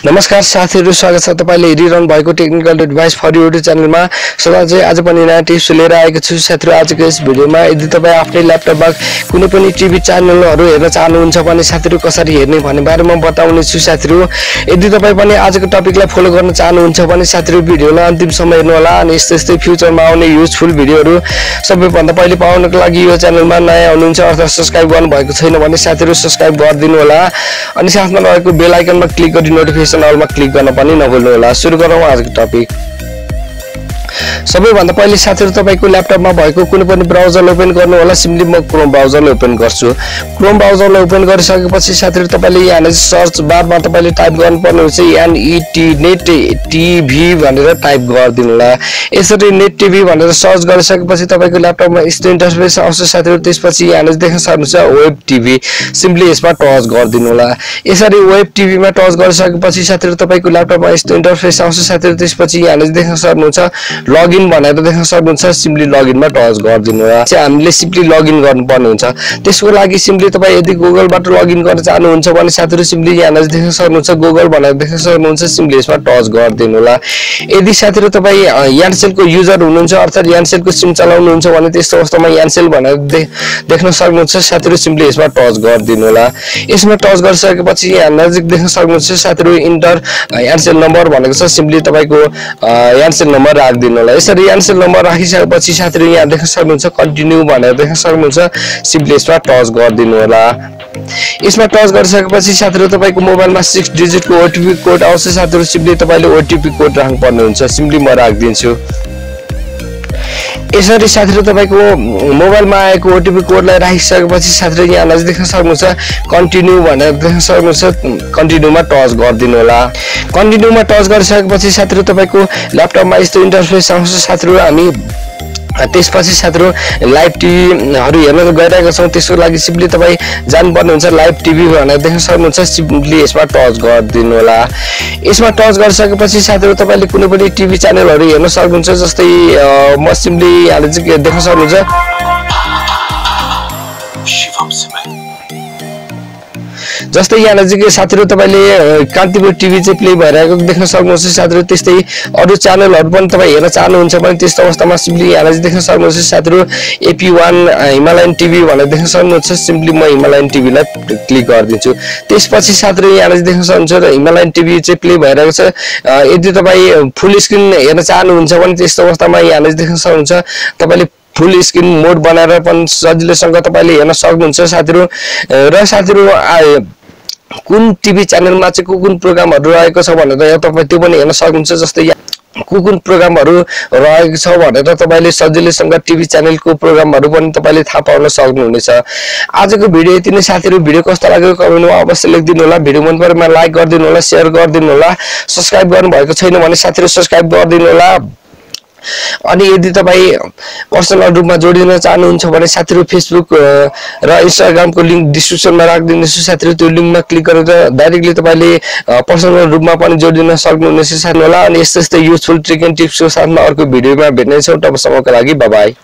नमस्कार साथीहरु, स्वागत छ तपाईले हेरिरहनु भएको टेक्निकल एडभाइस फर युट्युब च्यानलमा। सदा चाहिँ आज पनि नयाँ टिप्स लिएर आएको छु साथीहरु। आजको यस भिडियोमा यदि तपाई आफ्नै ल्यापटपमा कुनै पनि टिभी च्यानलहरु हेर्न चाहनुहुन्छ भने साथीहरु कसरी हेर्ने भन्ने बारेमा बताउने छु साथीहरु। यदि तपाई पनि आजको टपिकलाई फलो गर्न चाहनुहुन्छ भने साथीहरु भिडियोलाई अन्तिमसम्म हेर्नु होला अनि यस्तै फ्युचरमा आउने युजफुल भिडियोहरु सबैभन्दा पहिले पाउनको लागि यो च्यानलमा नयाँ हुनुहुन्छ अथवा सब्स्क्राइब गर्नुभएको छैन भने साथीहरु सब्स्क्राइब गरिदिनु होला अनि साथमा रहेको बेल आइकनमा क्लिक गरी नोटिफिकेसन अलमा क्लिक गर्न पनि नभुल्नु होला। सुरु गरौँ आजको टपिक। सबैभन्दा पहिले साथीहरु तपाईको ल्यापटपमा भएको कुनै पनि ब्राउजर ओपन गर्नु होला। सिम्पली म क्रोम ब्राउजरले ओपन गर्छु। क्रोम ब्राउजरले ओपन गरिसकेपछि साथीहरु तपाईले यहाँ सर्च बारमा तपाईले टाइप गर्नुपर्ने हुन्छ नेट टिभी भनेर टाइप गरिदिनु होला। यसरी नेट टिभी भनेर सर्च गरिसकेपछि तपाईको ल्यापटपमा यस्तो इन्टरफेस आउँछ साथीहरु। त्यसपछि यहाँ देख्न सक्नुहुन्छ वेब टिभी। सिम्पली यसमा टच गरिदिनु होला। यसरी वेब टिभीमा टच गरिसकेपछि साथीहरु तपाईको ल्यापटपमा यस्तो इन्टरफेस आउँछ साथीहरु। त्यसपछि यहाँ देख्न सक्नुहुन्छ लगइन भनेर देख्न सक्नुहुन्छ। सिम्पली लगइनमा टच गरिदिनु होला। हामीले सिम्पली लगइन गर्नुपर्ने हुन्छ। त्यसको लागि सिम्पली तपाई यदि गुगलबाट लगइन गर्न चाहनुहुन्छ भने साथीहरु सिम्पली यहाँ देख्न सक्नुहुन्छ गुगल भनेर देख्न सक्नुहुन्छ। सिम्पली यसमा टच गरिदिनु होला। यदि साथीहरु तपाई Ncellको युजर हुनुहुन्छ अर्थात Ncellको सिम चलाउनुहुन्छ भने त्यस्तो अवस्थामा Ncell भनेर देख्न सक्नुहुन्छ साथीहरु। सिम्पली यसमा टच गरिदिनु होला। यसमा टच गरिसकेपछि यहाँ नजिक देख्न सक्नुहुन्छ साथीहरु इन्टर Ncell नम्बर भनेको छ। सिम्पली तपाईको Ncell नम्बर राख्दिनु होला। यसरी Ncell नम्बर राखिसकेपछि साथीहरु यहाँ देख्न सक्नुहुन्छ कन्टिन्यू भनेर देख्न सक्नुहुन्छ। सिम्पली यसमा टच गरिदिनु होला। यसमा टच गरिसकेपछि साथीहरु तपाईको मोबाइलमा 6 डिजिटको ओटीपी कोड आउँछ साथीहरु। सिम्पली तपाईले ओटीपी कोड राख्नुपर्ने हुन्छ। सिम्पली म राखिदिन्छु। यसरी साथीहरु तपाईको मोबाइलमा आएको ओटीपी कोडलाई राखिसकेपछि साथीहरु यहाँ देख्न सक्नुहुन्छ कन्टिन्यू भनेर देख्न सक्नुहुन्छ। कन्टिन्यूमा टच गरिदिनु होला। कन्टिन्यूमा टच गरिसकेपछि साथीहरु तपाईको ल्यापटपमा यस्तो इन्टरफेस आउँछ साथीहरु। हामी त्यसपछि साथीहरु लाइभ टिभीहरु हेर्न गइरहेका छौं। त्यसको लागि सिम्पली तपाई जानुपर्ने हुन्छ लाइभ टिभी भनेर देख्न सक्नुहुन्छ। सिम्पली यसमा टच गरिदिनु होला। यसमा टच गरिसकेपछि साथीहरु तपाईले कुनै पनि टिभी च्यानलहरु हेर्न सक्नुहुन्छ। जस्तै म सिम्पली यहाँ चाहिँ देख्न सक्नुहुन्छ जस्तै यहाँ नजिकै साथीहरु तपाईले कान्तिपुर टिभी चाहिँ प्ले भइरहेको देख्न सक्नुहुन्छ साथीहरु। त्यस्तै अरु च्यानलहरु पनि तपाई हेर्न चाहनुहुन्छ भने त्यस्तो अवस्थामा सिम्पली यहाँ देख्न सक्नुहुन्छ साथीहरु AP1 हिमालयन टिभी भनेर देख्न सक्नुहुन्छ। सिम्पली म हिमालयन टिभीलाई क्लिक गरिदिन्छु। त्यसपछि साथीहरु यहाँ देख्न सक्नुहुन्छ हिमालयन टिभी चाहिँ प्ले भइरहेको छ। यदि तपाई फुल स्क्रिन हेर्न चाहनुहुन्छ भने त्यस्तो अवस्थामा यहाँ देख्न सक्नुहुन्छ तपाईले फुल स्क्रिन मोड बनाएर पनि सजिलैसँग तपाईले हेर्न सक्नुहुन्छ साथीहरु। र साथीहरु कुन टिभी च्यानलमा चाहिँ कुन प्रोग्रामहरु रहेको छ भनेर तपाई त्यो पनि हेर्न सक्नुहुन्छ। जस्तै कुन प्रोग्रामहरु रहेको छ भनेर तपाईले सजिलैसँग टिभी च्यानलको प्रोग्रामहरु पनि तपाईले थाहा पाउन सक्नुहुनेछ। आजको भिडियो यति नै साथीहरु। भिडियो कस्तो लाग्यो कमेन्टमा अवश्य लेखिदिनु होला। भिडियो मन परेमा लाइक गरिदिनु होला, शेयर गरिदिनु होला। सब्स्क्राइब गर्नुभएको छैन भने साथीहरु सब्स्क्राइब गरिदिनु होला। अनि यदि तपाई पर्सनल रूपमा जोडिन चाहनुहुन्छ भने साथीहरु फेसबुक र इन्स्टाग्रामको लिंक डिस्क्रिप्सनमा राखिदिन्छु साथीहरु। त्यो लिंकमा क्लिक गरेर डाइरेक्टली तपाईले पर्सनल रूपमा पनि जोडिन सक्नुहुनेछ साथीहरु होला। अनि यस्तै युजफुल ट्रिक एन्ड टिप्सको साथमा अर्को भिडियोमा भेट्ने छौं। तबसम्मको लागि बाइ बाइ।